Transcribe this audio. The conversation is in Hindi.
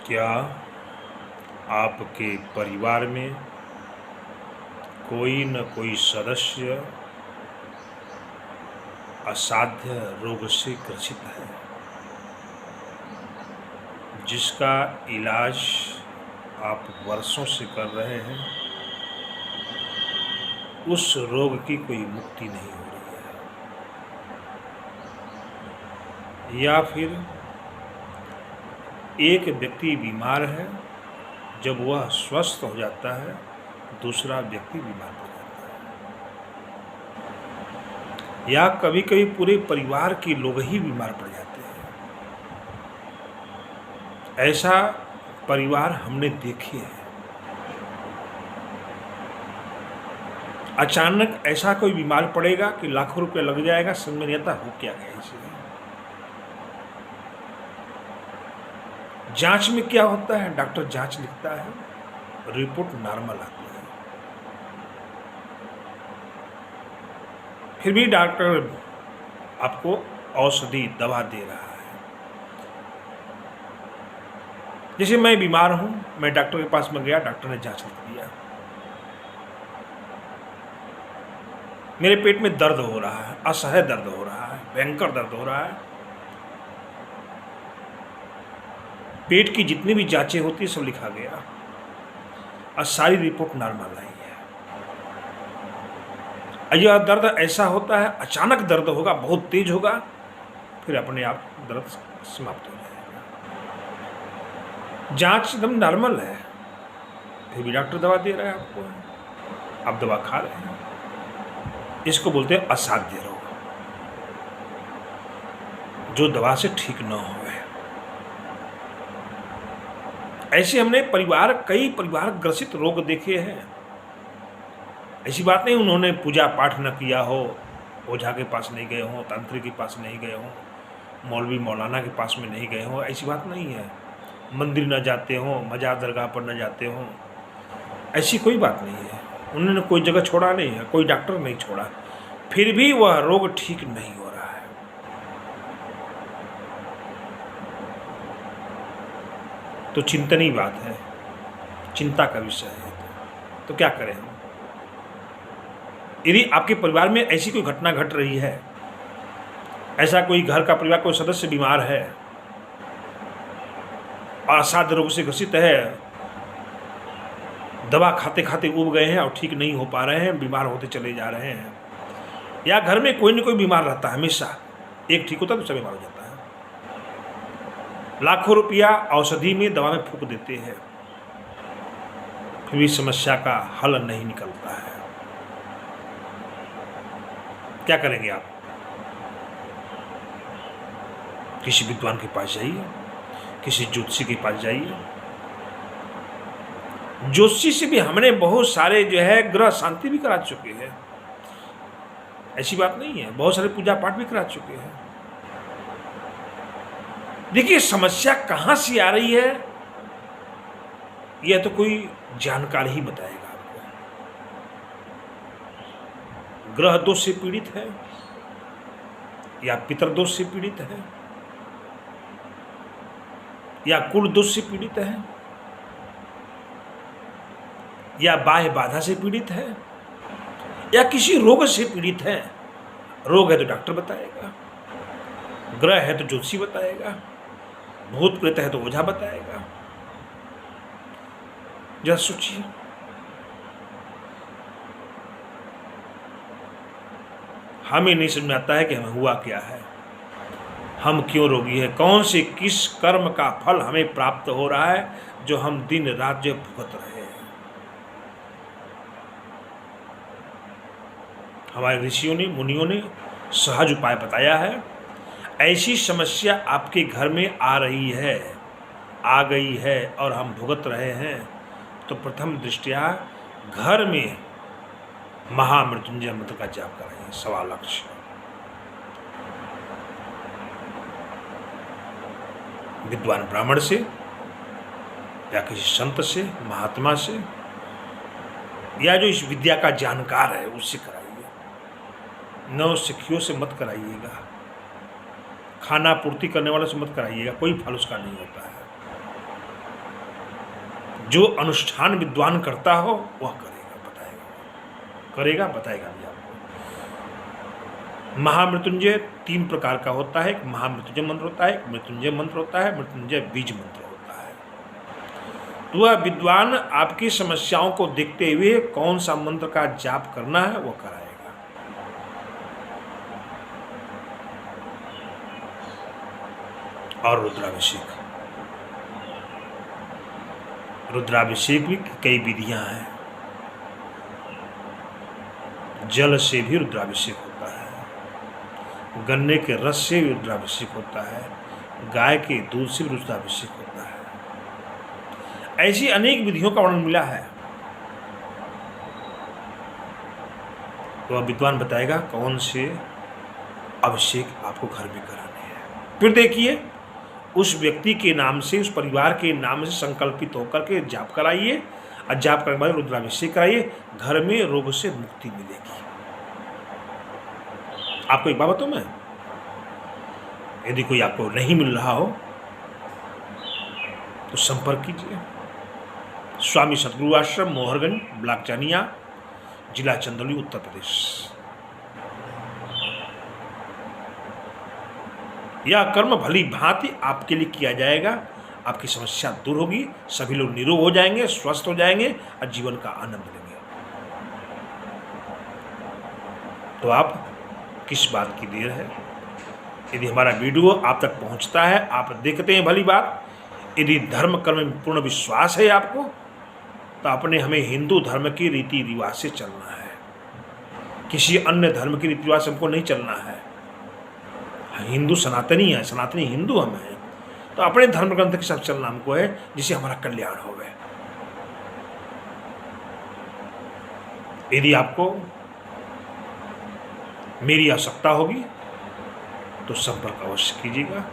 क्या आपके परिवार में कोई न कोई सदस्य असाध्य रोग से ग्रसित है, जिसका इलाज आप वर्षों से कर रहे हैं? उस रोग की कोई मुक्ति नहीं हो रही है, या फिर एक व्यक्ति बीमार है, जब वह स्वस्थ हो जाता है दूसरा व्यक्ति बीमार पड़ जाता है, या कभी कभी पूरे परिवार के लोग ही बीमार पड़ जाते हैं। ऐसा परिवार हमने देखे हैं। अचानक ऐसा कोई बीमार पड़ेगा कि लाखों रुपया लग जाएगा, समझ में नहीं आता हो क्या गया इसे। जांच में क्या होता है, डॉक्टर जांच लिखता है, रिपोर्ट नॉर्मल आती है, फिर भी डॉक्टर आपको औषधि दवा दे रहा है। जैसे मैं बीमार हूं, मैं डॉक्टर के पास में गया, डॉक्टर ने जांच लिख दिया, मेरे पेट में दर्द हो रहा है, असह्य दर्द हो रहा है, भयंकर दर्द हो रहा है। पेट की जितनी भी जांचें होती है सब लिखा गया और सारी रिपोर्ट नॉर्मल आई है। यह दर्द ऐसा होता है, अचानक दर्द होगा, बहुत तेज होगा, फिर अपने आप दर्द समाप्त हो जाएगा। जांच एकदम नॉर्मल है, फिर भी डॉक्टर दवा दे रहा है आपको, आप दवा खा रहे हैं। इसको बोलते हैं असाध्य रोग, जो दवा से ठीक न हो। ऐसे हमने कई परिवार ग्रसित रोग देखे हैं। ऐसी बात नहीं उन्होंने पूजा पाठ न किया हो, ओझा के पास नहीं गए हों, तांत्रिक के पास नहीं गए हों, मौलवी मौलाना के पास में नहीं गए हों, ऐसी बात नहीं है। मंदिर न जाते हों, मजार दरगाह पर न जाते हों, ऐसी कोई बात नहीं है। उन्होंने कोई जगह छोड़ा नहीं है, कोई डॉक्टर नहीं छोड़ा, फिर भी वह रोग ठीक नहीं हो रहा है। तो चिंतनीय बात है, चिंता का विषय है। तो क्या करें हम? यदि आपके परिवार में ऐसी कोई घटना घट रही है, ऐसा कोई घर का परिवार कोई सदस्य बीमार है, असाध्य रोग से ग्रसित है, दवा खाते खाते उब गए हैं और ठीक नहीं हो पा रहे हैं, बीमार होते चले जा रहे हैं, या घर में कोई न कोई बीमार रहता है, हमेशा एक ठीक होता है दूसरा बीमार हो जाता है, लाखों रुपया औषधि में दवा में फूंक देते हैं, फिर भी समस्या का हल नहीं निकलता है। क्या करेंगे आप? किसी विद्वान के पास जाइए, किसी ज्योतिषी के पास जाइए। ज्योतिषी से भी हमने बहुत सारे ग्रह शांति भी करा चुके हैं, ऐसी बात नहीं है, बहुत सारे पूजा पाठ भी करा चुके हैं। देखिए समस्या कहां से आ रही है, यह तो कोई जानकार ही बताएगा आपको। ग्रह दोष से पीड़ित है, या पितृदोष से पीड़ित है, या कुल दोष से पीड़ित है, या बाह्य बाधा से पीड़ित है, या किसी रोग से पीड़ित है। रोग है तो डॉक्टर बताएगा, ग्रह है तो ज्योतिषी बताएगा, भूत प्रेत है तो ओझा बताएगा। जरा सोचिए, हमें नहीं समझ में आता है कि हमें हुआ क्या है, हम क्यों रोगी है, कौन से किस कर्म का फल हमें प्राप्त हो रहा है जो हम दिन रात भुगत रहे हैं। हमारे ऋषियों ने मुनियों ने सहज उपाय बताया है। ऐसी समस्या आपके घर में आ रही है, आ गई है और हम भुगत रहे हैं, तो प्रथम दृष्टया घर में महामृत्युंजय मंत्र का जाप कराइए, 1.25 लक्ष। विद्वान ब्राह्मण से या किसी संत से, महात्मा से, या जो इस विद्या का जानकार है उससे कराइए। नौसिखियों से मत कराइएगा, खाना पूर्ति करने वालों से मत कराइएगा, कोई फल उसका नहीं होता है। जो अनुष्ठान विद्वान करता हो वह करेगा बताएगा भी आपको। महामृत्युंजय 3 प्रकार का होता है। एक महामृत्युंजय मंत्र होता है, एक मृत्युंजय मंत्र होता है, मृत्युंजय बीज मंत्र होता है। तो वह विद्वान आपकी समस्याओं को देखते हुए कौन सा मंत्र का जाप करना है वो कराएगा। और रुद्राभिषेक भी कई विधियां हैं। जल से भी रुद्राभिषेक होता है, गन्ने के रस से भी रुद्राभिषेक होता है, गाय के दूध से भी रुद्राभिषेक होता है। ऐसी अनेक विधियों का वर्णन मिला है। तो अब विद्वान बताएगा कौन से अभिषेक आपको घर में कराने हैं। फिर देखिए, उस व्यक्ति के नाम से, उस परिवार के नाम से संकल्पित होकर के जाप कराइए, और जाप करने के बाद रुद्राभिषेक कराइए। घर में रोग से मुक्ति मिलेगी। आपको एक बात बताऊं मैं, यदि कोई आपको नहीं मिल रहा हो तो संपर्क कीजिए। स्वामी सतगुरु आश्रम, मोहरगंज, ब्लॉक जानिया, जिला चंदौली, उत्तर प्रदेश। यह कर्म भली भांति आपके लिए किया जाएगा। आपकी समस्या दूर होगी, सभी लोग निरोग हो जाएंगे, स्वस्थ हो जाएंगे और जीवन का आनंद लेंगे। तो आप किस बात की देर है? यदि हमारा वीडियो आप तक पहुंचता है, आप देखते हैं, भली बात। यदि धर्म कर्म में पूर्ण विश्वास है आपको, तो अपने हमें हिंदू धर्म की रीति रिवाज से चलना है। किसी अन्य धर्म की रीति रिवाज से हमको नहीं चलना है। हिंदू सनातनी है, सनातनी हिंदू हम हैं, तो अपने धर्म ग्रंथ के साथ चलना हमको है, जिससे हमारा कल्याण होवे। यदि आपको मेरी आवश्यकता होगी तो संपर्क अवश्य कीजिएगा।